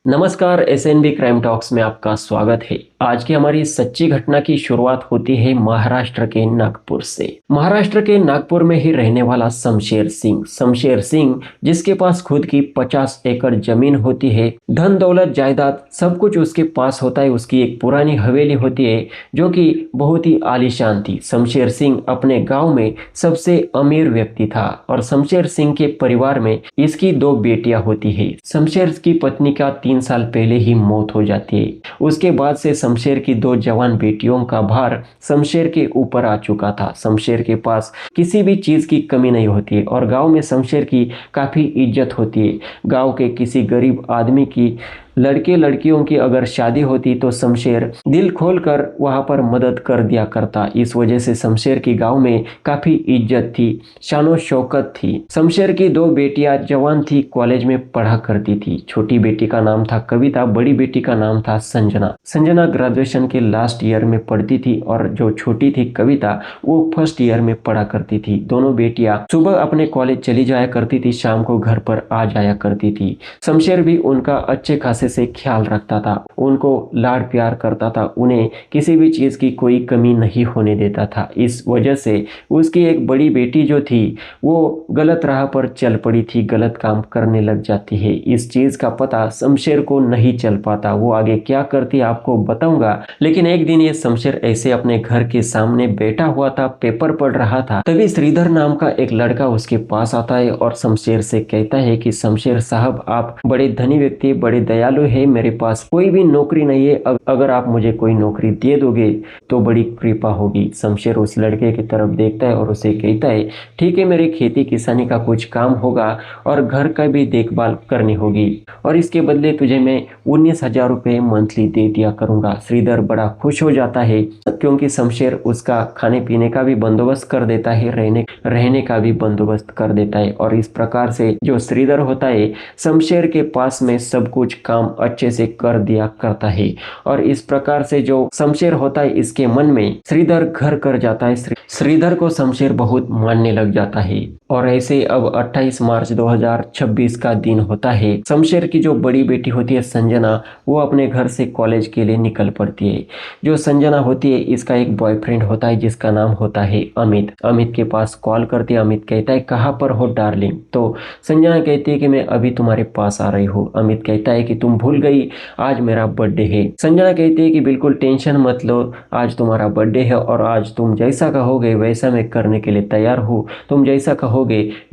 नमस्कार, SNB crime talks में आपका स्वागत है। आज की हमारी सच्ची घटना की शुरुआत होती है महाराष्ट्र के नागपुर से। महाराष्ट्र के नागपुर में ही रहने वाला शमशेर सिंह जिसके पास खुद की 50 एकड़ जमीन होती है, धन दौलत जायदाद सब कुछ उसके पास होता है। उसकी एक पुरानी हवेली होती है जो कि बहुत ही आलीशान थी। शमशेर सिंह अपने गांव में सबसे अमीर व्यक्ति था और शमशेर सिंह के परिवार में इसकी 2 बेटियां होती है। शमशेर की पत्नी का 3 साल पहले ही मौत हो जाती है। उसके बाद से शमशेर की 2 जवान बेटियों का भार शमशेर के ऊपर आ चुका था। शमशेर के पास किसी भी चीज की कमी नहीं होती है और गांव में शमशेर की काफी इज्जत होती है। गांव के किसी गरीब आदमी की लड़के लड़कियों की अगर शादी होती तो शमशेर दिल खोलकर वहां पर मदद कर दिया करता। इस वजह से शमशेर की गांव में काफी इज्जत थी, शानो शौकत थी। शमशेर की 2 बेटियां जवान थी, कॉलेज में पढ़ा करती थी। छोटी बेटी का नाम था कविता, बड़ी बेटी का नाम था संजना। संजना ग्रेजुएशन के लास्ट ईयर में पढ़ती थी और जो छोटी थी कविता वो फर्स्ट ईयर में पढ़ा करती थी। दोनों बेटियां सुबह अपने कॉलेज चली जाया करती थी, शाम को घर पर आ जाया करती थी। शमशेर भी उनका अच्छे खासे से ख्याल रखता था, उनको लाड प्यार करता था, उन्हें किसी भी चीज की कोई कमी नहीं होने देता था। इस वजह से उसकी एक बड़ी बेटी जो थी वो गलत राह पर चल पड़ी थी, गलत काम करने लग जाती है। इस चीज का पता शमशेर को नहीं चल पाता, वो आगे क्या करती आपको बताऊंगा। लेकिन एक दिन ये शमशेर ऐसे अपने घर के सामने बैठा हुआ था, पेपर पढ़ रहा था, तभी श्रीधर नाम का एक लड़का उसके पास आता है और शमशेर से कहता है कि शमशेर साहब, आप बड़े धनी व्यक्ति, बड़े दयालु है, मेरे पास कोई भी नौकरी नहीं है, अगर आप मुझे कोई नौकरी दे दोगे तो बड़ी कृपा होगी। शमशेर उस लड़के की तरफ देखता है और उसे कहता है, ठीक है, मेरी खेती किसानी का कुछ काम होगा और घर का भी देखभाल करनी होगी और इसके बदले तुझे मैं 19,000 रुपये मंथली दे दिया करूंगा। श्रीधर बड़ा खुश हो जाता है क्योंकि शमशेर उसका खाने पीने का भी बंदोबस्त कर देता है, रहने का भी बंदोबस्त कर देता है। और इस प्रकार से जो श्रीधर होता है शमशेर के पास में सब कुछ काम अच्छे से कर दिया करता है और इस प्रकार से जो शमशेर होता है इसके मन में श्रीधर घर कर जाता है। श्रीधर को शमशेर बहुत मानने लग जाता है और ऐसे अब 28 मार्च 2026 का दिन होता है। शमशेर की जो बड़ी बेटी होती है संजना, वो अपने घर से कॉलेज के लिए निकल पड़ती है। जो संजना होती है इसका एक बॉयफ्रेंड होता है जिसका नाम होता है अमित। अमित के पास कॉल करती है, अमित कहता है कहाँ पर हो डार्लिंग, तो संजना कहती है कि मैं अभी तुम्हारे पास आ रही हूँ। अमित कहता है कि तुम भूल गई, आज मेरा बर्थडे है। संजना कहती है कि बिल्कुल टेंशन मत लो, आज तुम्हारा बर्थडे है और आज तुम जैसा कहोगे वैसा मैं करने के लिए तैयार हूँ, तुम जैसा कहोगे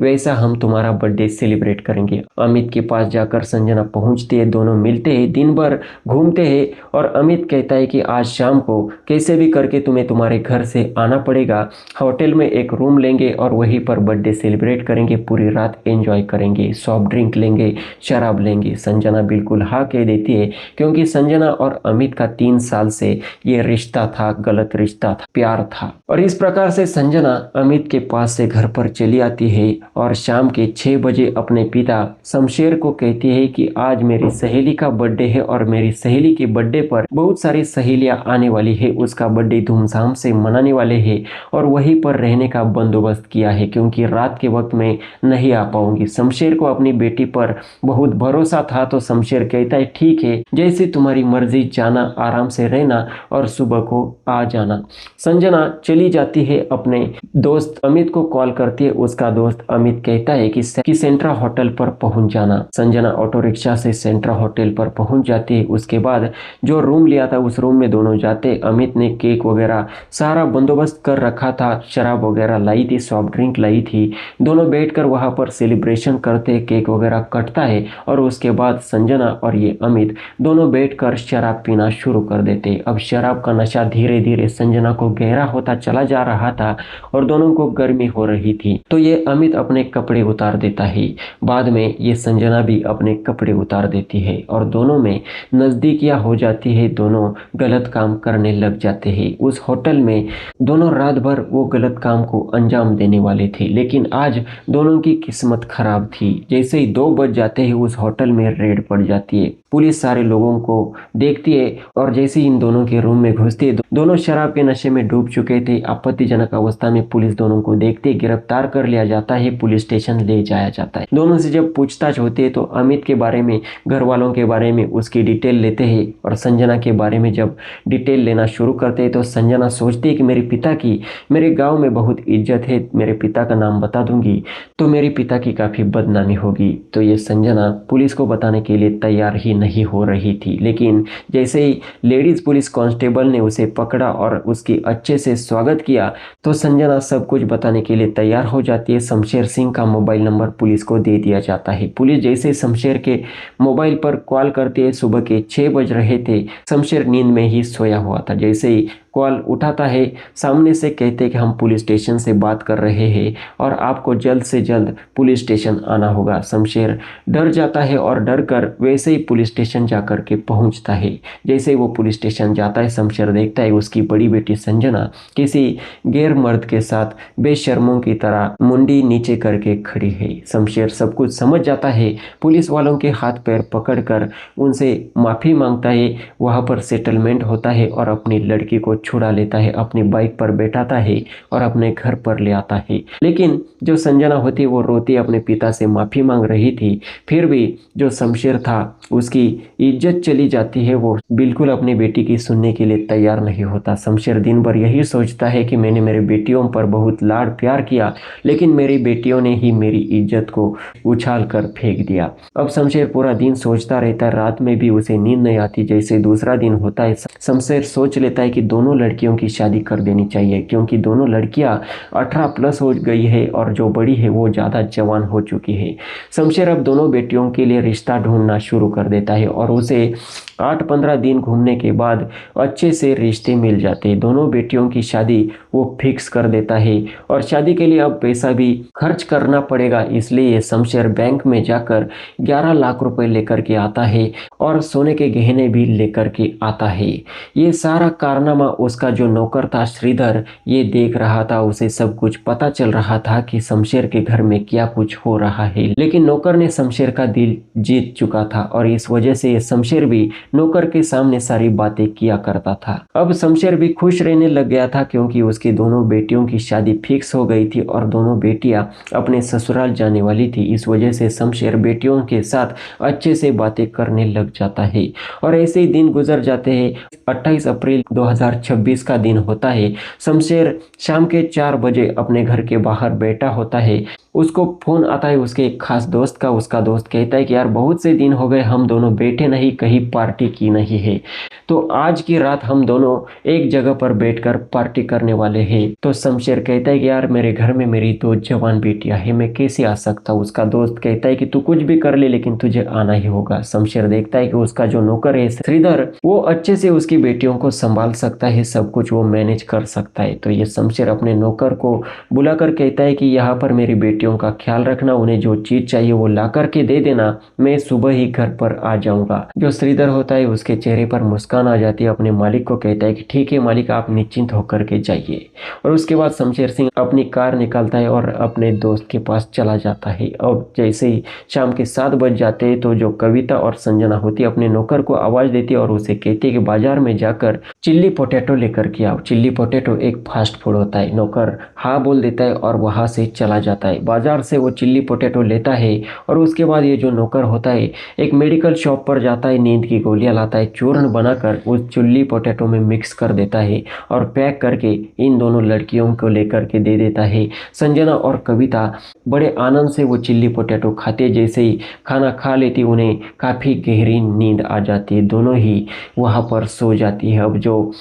वैसा हम तुम्हारा बर्थडे सेलिब्रेट करेंगे। अमित के पास जाकर संजना पहुंचती है, दोनों मिलते हैं, दिन भर घूमते हैं और अमित कहता है कि आज शाम को कैसे भी करके तुम्हें तुम्हारे घर से आना पड़ेगा, होटल में एक रूम लेंगे और वहीं पर बर्थडे सेलिब्रेट करेंगे, पूरी रात एंजॉय करेंगे, सॉफ्ट ड्रिंक लेंगे, शराब लेंगे। संजना बिल्कुल हाँ कह देती है क्योंकि संजना और अमित का 3 साल से ये रिश्ता था, गलत रिश्ता था, प्यार था। और इस प्रकार से संजना अमित के पास से घर पर चली आती है और शाम के 6 बजे अपने पिता शमशेर को कहती है कि आज मेरी सहेली का बर्थडे है और मेरी सहेली के बर्थडे पर बहुत सारी सहेलियां आने वाली है, उसका बर्थडे धूमधाम से मनाने वाले हैं और वहीं पर रहने का बंदोबस्त किया है क्योंकि रात के वक्त में नहीं आ पाऊंगी। शमशेर को अपनी बेटी पर बहुत भरोसा था तो शमशेर कहता है ठीक है, जैसे तुम्हारी मर्जी, जाना, आराम से रहना और सुबह को आ जाना। संजना चली जाती है, अपने दोस्त अमित को कॉल करती है। उसका दोस्त अमित कहता है कि सेंट्रा होटल पर पहुंच जाना। संजना ऑटो रिक्शा से सेंट्रा होटल पर पहुंच जाती है। उसके बाद जो रूम लिया था उस रूम में दोनों जाते। अमित ने केक वगैरह सारा बंदोबस्त कर रखा था, शराब वगैरह लाई थी, सॉफ्ट ड्रिंक लाई थी। दोनों बैठकर वहां पर सेलिब्रेशन करते, केक वगैरह कटता है और उसके बाद संजना और ये अमित दोनों बैठकर शराब पीना शुरू कर देते। अब शराब का नशा धीरे धीरे संजना को गहरा होता चला जा रहा था और दोनों को गर्मी हो रही थी तो ये अमित अपने कपड़े उतार देता है। बाद में ये संजना भी अपने कपड़े उतार देती है और दोनों में नजदीकियां हो जाती है, दोनों गलत काम करने लग जाते हैं। उस होटल में दोनों रात भर वो गलत काम को अंजाम देने वाले थे लेकिन आज दोनों की किस्मत खराब थी। जैसे ही 2 बज जाते हैं उस होटल में रेड पड़ जाती है, पुलिस सारे लोगों को देखती है और जैसे ही इन दोनों के रूम में घुसती है दोनों शराब के नशे में डूब चुके थे। आपत्तिजनक अवस्था में पुलिस दोनों को देखते ही गिरफ्तार कर लिया जाता है, पुलिस स्टेशन ले जाया जाता है। दोनों से जब पूछताछ होती है तो अमित के बारे में, घर वालों के बारे में उसकी डिटेल लेते हैं और संजना के बारे में जब डिटेल लेना शुरू करते हैं तो संजना सोचती है कि मेरे पिता की मेरे गांव में बहुत इज्जत है, मेरे पिता का नाम बता दूंगी तो मेरे पिता की काफ़ी बदनामी होगी। तो ये संजना पुलिस को बताने के लिए तैयार ही नहीं हो रही थी, लेकिन जैसे ही लेडीज़ पुलिस कांस्टेबल ने उसे पकड़ा और उसकी अच्छे से स्वागत किया तो संजना सब कुछ बताने के लिए तैयार हो जाती है। शमशेर सिंह का मोबाइल नंबर पुलिस को दे दिया जाता है। पुलिस जैसे शमशेर के मोबाइल पर कॉल करती है, सुबह के 6 बज रहे थे, शमशेर नींद में ही सोया हुआ था। जैसे ही कॉल उठाता है, सामने से कहते कि हम पुलिस स्टेशन से बात कर रहे हैं और आपको जल्द से जल्द पुलिस स्टेशन आना होगा। शमशेर डर जाता है और डर कर वैसे ही पुलिस स्टेशन जाकर के पहुंचता है। जैसे ही वो पुलिस स्टेशन जाता है, शमशेर देखता है उसकी बड़ी बेटी संजना किसी गैर मर्द के साथ बेशर्मों की तरह मुंडी नीचे करके खड़ी है। शमशेर सब कुछ समझ जाता है, पुलिस वालों के हाथ पैर पकड़कर उनसे माफ़ी मांगता है। वहाँ पर सेटलमेंट होता है और अपनी लड़की को छुड़ा लेता है, अपनी बाइक पर बैठाता है और अपने घर पर ले आता है। लेकिन जो संजना होती वो रोती अपने पिता से माफ़ी मांग रही थी, फिर भी जो शमशेर था उसकी इज्जत चली जाती है, वो बिल्कुल अपनी बेटी की सुनने के लिए तैयार नहीं होता। शमशेर दिन भर यही सोचता है कि मैंने मेरे बेटियों पर बहुत लाड प्यार किया, लेकिन मेरी बेटियों ने ही मेरी इज्जत को उछाल कर फेंक दिया। अब शमशेर पूरा दिन सोचता रहता है, रात में भी उसे नींद नहीं आती। जैसे दूसरा दिन होता है, शमशेर सोच लेता है कि दोनों लड़कियों की शादी कर देनी चाहिए, क्योंकि दोनों लड़कियां 18 प्लस हो गई है और जो बड़ी है वो ज़्यादा जवान हो चुकी है। शमशेर अब दोनों बेटियों के लिए रिश्ता ढूंढना शुरू कर देता है और उसे 8-15 दिन घूमने के बाद अच्छे से रिश्ते मिल जाते हैं। दोनों बेटियों की शादी वो फिक्स कर देता है और शादी के लिए अब पैसा भी खर्च करना पड़ेगा, इसलिए शमशेर बैंक में जाकर 11 लाख रुपए लेकर के आता है और सोने के गहने भी लेकर के आता है। ये सारा कारनामा उसका जो नौकर था श्रीधर ये देख रहा था। उसे सब कुछ पता चल रहा था कि शमशेर के घर में क्या कुछ हो रहा है, लेकिन नौकर ने शमशेर का दिल जीत चुका था और इस वजह से शमशेर भी नौकर के सामने सारी बातें किया करता था। अब शमशेर भी खुश रहने लग गया था, क्योंकि उसकी दोनों बेटियों की शादी फिक्स हो गई थी और दोनों बेटियां अपने ससुराल जाने वाली थी। इस वजह से शमशेर बेटियों के साथ अच्छे से बातें करने लग जाता है और ऐसे ही दिन गुजर जाते हैं। 28 अप्रैल 2026 का दिन होता है। शमशेर शाम के 4 बजे अपने घर के बाहर बैठा होता है। उसको फोन आता है उसके एक खास दोस्त का। उसका दोस्त कहता है कि यार बहुत से दिन हो गए हम दोनों बैठे नहीं, कहीं पार्टी की नहीं है, तो आज की रात हम दोनों एक जगह पर बैठकर पार्टी करने वाले हैं। तो शमशेर कहता है कि यार मेरे घर में मेरी 2 जवान बेटियां हैं, मैं कैसे आ सकता हूँ। उसका दोस्त कहता है कि तू कुछ भी कर ले लेकिन तुझे आना ही होगा। शमशेर देखता है कि उसका जो नौकर है श्रीधर वो अच्छे से उसकी बेटियों को संभाल सकता है, सब कुछ वो मैनेज कर सकता है। तो ये शमशेर अपने नौकर को बुलाकर कहता है कि यहाँ पर मेरी बेटियों का ख्याल रखना, उन्हें जो चीज चाहिए वो ला करके दे देना, मैं सुबह ही घर पर आ जाऊंगा। जो श्रीधर होता है उसके चेहरे पर मुस्कान आ जाती है, अपने मालिक को कहता है कि ठीक है मालिक, आप निश्चिंत होकर के जाइए। और उसके बाद शमशेर सिंह अपनी कार निकालता है और अपने दोस्त के पास चला जाता है। और जैसे ही शाम के 7 बज जाते हैं तो जो कविता और संजना होती है अपने नौकर को आवाज देती है और उसे कहती है कि बाजार में जाकर चिल्ली पोटैटो लेकर के आओ। चिल्ली पोटैटो एक फास्ट फूड होता है। नौकर हाँ बोल देता है और वहां से चला जाता है। बाजार से वो चिल्ली पोटैटो लेता है और उसके बाद ये जो नौकर होता है एक मेडिकल शॉप पर जाता है, नींद की गोलियां लाता है, चूर्ण बनाकर उस चिल्ली पोटैटो में मिक्स कर देता है और पैक करके इन दोनों लड़कियों को लेकर के दे देता है। संजना और कविता बड़े आनंद से वो चिल्ली पोटैटो खाते, जैसे ही खाना खा लेती उन्हें काफ़ी गहरी नींद आ जाती है, दोनों ही वहाँ पर सो जाती है। अब जो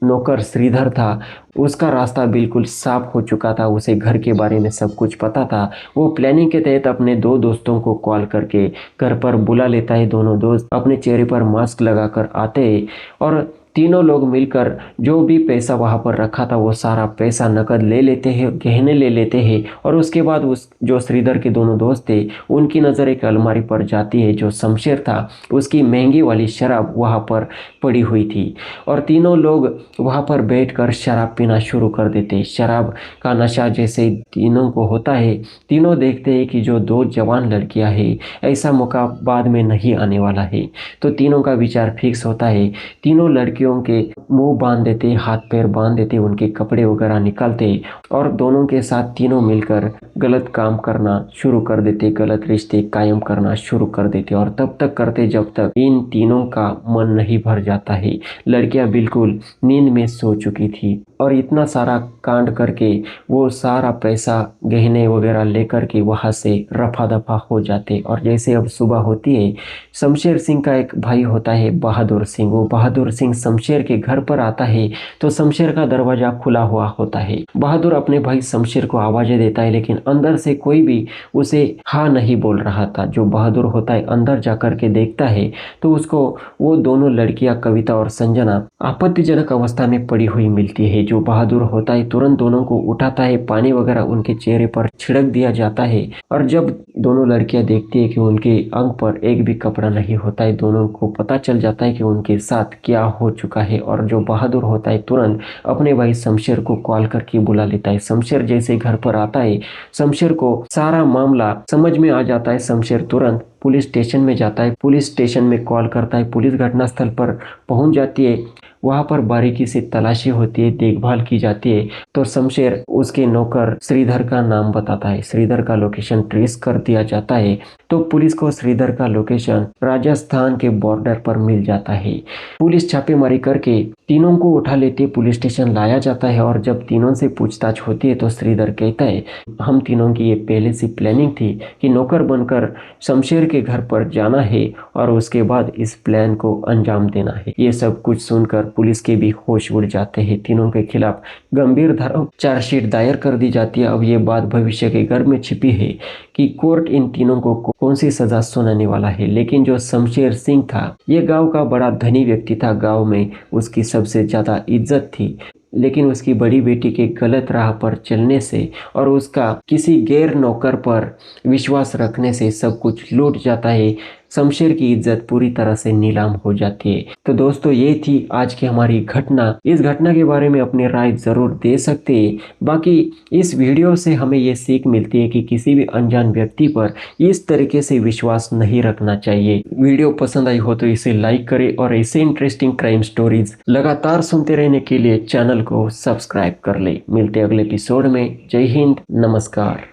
नौकर श्रीधर था उसका रास्ता बिल्कुल साफ हो चुका था, उसे घर के बारे में सब कुछ पता था। वो प्लानिंग के तहत अपने 2 दोस्तों को कॉल करके घर पर बुला लेता है। दोनों दोस्त अपने चेहरे पर मास्क लगाकर आते हैं और तीनों लोग मिलकर जो भी पैसा वहाँ पर रखा था वो सारा पैसा नकद ले लेते हैं, गहने ले लेते हैं। और उसके बाद उस जो श्रीधर के दोनों दोस्त थे उनकी नज़र एक अलमारी पर जाती है। जो शमशेर था उसकी महंगी वाली शराब वहाँ पर पड़ी हुई थी और तीनों लोग वहाँ पर बैठकर शराब पीना शुरू कर देते हैं। शराब का नशा जैसे तीनों को होता है, तीनों देखते हैं कि जो 2 जवान लड़कियाँ हैं ऐसा मौका बाद में नहीं आने वाला है। तो तीनों का विचार फिक्स होता है, तीनों लड़कियों लड़कियों के मुंह बांध देते, हाथ पैर बांध देते, उनके कपड़े वगैरह निकालते और दोनों के साथ तीनों मिलकर गलत काम करना शुरू कर देते, गलत रिश्ते कायम करना शुरू कर देते और तब तक करते जब तक इन तीनों का मन नहीं भर जाता है। लड़कियां बिल्कुल नींद में सो चुकी थी और इतना सारा कांड करके वो सारा पैसा गहने वगैरह लेकर के वहां से रफा दफा हो जाते। और जैसे अब सुबह होती है, शमशेर सिंह का एक भाई होता है बहादुर सिंह, वो बहादुर सिंह शमशेर के घर पर आता है तो शमशेर का दरवाजा खुला हुआ होता है। बहादुर अपने भाई शमशेर को आवाजें देता है लेकिन अंदर से कोई भी उसे हाँ नहीं बोल रहा था। जो बहादुर होता है अंदर जाकर के देखता है तो उसको वो दोनों लड़कियां कविता और संजना आपत्तिजनक अवस्था में पड़ी हुई मिलती है। जो बहादुर होता है तुरंत दोनों को उठाता है, पानी वगैरह उनके चेहरे पर छिड़क दिया जाता है और जब दोनों लड़कियां देखती है कि उनके अंग पर एक भी कपड़ा नहीं होता है, दोनों को पता चल जाता है कि उनके साथ क्या हो चुका है। और जो बहादुर होता है तुरंत अपने भाई शमशेर को कॉल करके बुला लेता है। शमशेर जैसे घर पर आता है, शमशेर को सारा मामला समझ में आ जाता है। शमशेर तुरंत पुलिस स्टेशन में जाता है, पुलिस स्टेशन में कॉल करता है, पुलिस घटनास्थल पर पहुंच जाती है। वहां पर बारीकी से तलाशी होती है, देखभाल की जाती है तो शमशेर उसके नौकर श्रीधर का नाम बताता है। श्रीधर का लोकेशन ट्रेस कर दिया जाता है तो पुलिस को श्रीधर का लोकेशन राजस्थान के बॉर्डर पर मिल जाता है। पुलिस छापेमारी करके तीनों को उठा लेते, पुलिस स्टेशन लाया जाता है और जब तीनों से पूछताछ होती है तो श्रीधर कहता है हम तीनों की ये पहले से प्लानिंग थी कि नौकर बनकर शमशेर के घर पर जाना है और उसके बाद इस प्लान को अंजाम देना है। ये सब कुछ सुनकर पुलिस के भी होश उड़ जाते हैं। तीनों के खिलाफ गंभीर धारा चार्जशीट दायर कर दी जाती है। अब ये बात भविष्य के घर में छिपी है कि कोर्ट इन तीनों को कौन सी सजा सुनाने वाला है। लेकिन जो शमशेर सिंह था ये गांव का बड़ा धनी व्यक्ति था, गांव में उसकी सबसे ज्यादा इज्जत थी। लेकिन उसकी बड़ी बेटी के गलत राह पर चलने से और उसका किसी गैर नौकर पर विश्वास रखने से सब कुछ लूट जाता है। शमशेर की इज्जत पूरी तरह से नीलाम हो जाती है। तो दोस्तों ये थी आज की हमारी घटना। इस घटना के बारे में अपनी राय जरूर दे सकते हैं। बाकी इस वीडियो से हमें ये सीख मिलती है कि किसी भी अनजान व्यक्ति पर इस तरीके से विश्वास नहीं रखना चाहिए। वीडियो पसंद आई हो तो इसे लाइक करें और ऐसे इंटरेस्टिंग क्राइम स्टोरीज लगातार सुनते रहने के लिए चैनल को सब्सक्राइब कर ले। मिलते अगले एपिसोड में। जय हिंद, नमस्कार।